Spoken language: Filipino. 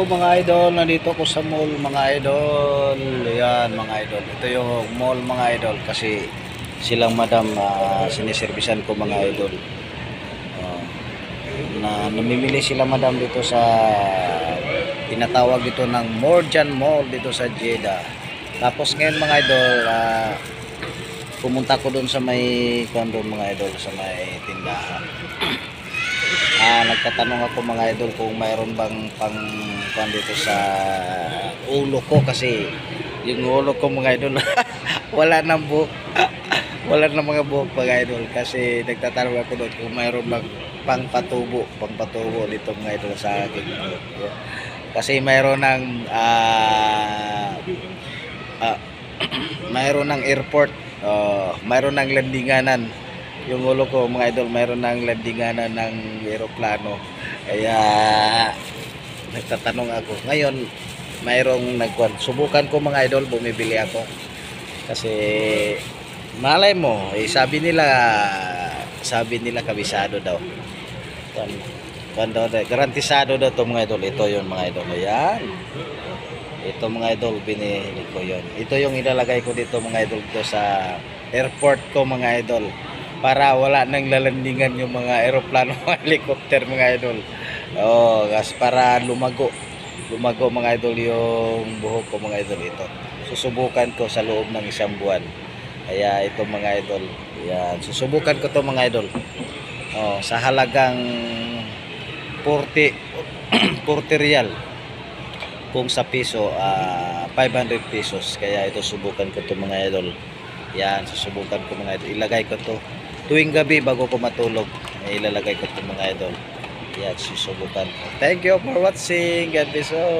mga idol, nandito ko sa mall mga idol. Ayan mga idol. Ito yung mall mga idol kasi silang madam siniservisan ko mga idol. Uh, na namimili sila madam dito sa tinatawag dito ng Morjan Mall dito sa Jeddah. Tapos ngayon mga idol, pumunta ko doon sa may kondo mga idol, sa may tindahan. Nagtatanong ako mga idol kung mayroon bang pang dito sa ulo ko kasi yung ulo ko mga idol wala nang buhok wala nang mga buhok mga idol kasi nagtatanong ako doon kung mayroon bang pangpatubo dito mga idol sa akin kasi mayroon ng mayroon ng airport, mayroon ng landinganan. Yung ulo ko mga idol, mayroon ng landinganan ng eroplano. Kaya nagtatanong ako. Ngayon, mayroong subukan ko mga idol, bumibili ako. Kasi malay mo, sabi nila kabisado daw. Garantisado daw to mga idol. Ito yun mga idol. Ayan. Ito mga idol, binili ko yun. Ito yung ilalagay ko dito mga idol dito sa airport ko mga idol. Para wala nang lalandingan yung mga eroplano, helicopter mga idol. Gas para lumago mga idol yung buhok ko mga idol ito. Susubukan ko sa loob ng isang buwan. Kaya ito mga idol, yan, susubukan ko to mga idol. Sa halagang 40 real. Kung sa piso 500 pesos. Kaya ito subukan ko to mga idol. Yan, susubukan ko mga idol. Ilagay ko to tuwing gabi bago ko matulog. Ilalagay ko to mga idol. Yan, susubukan ko. Thank you for watching. God bless all.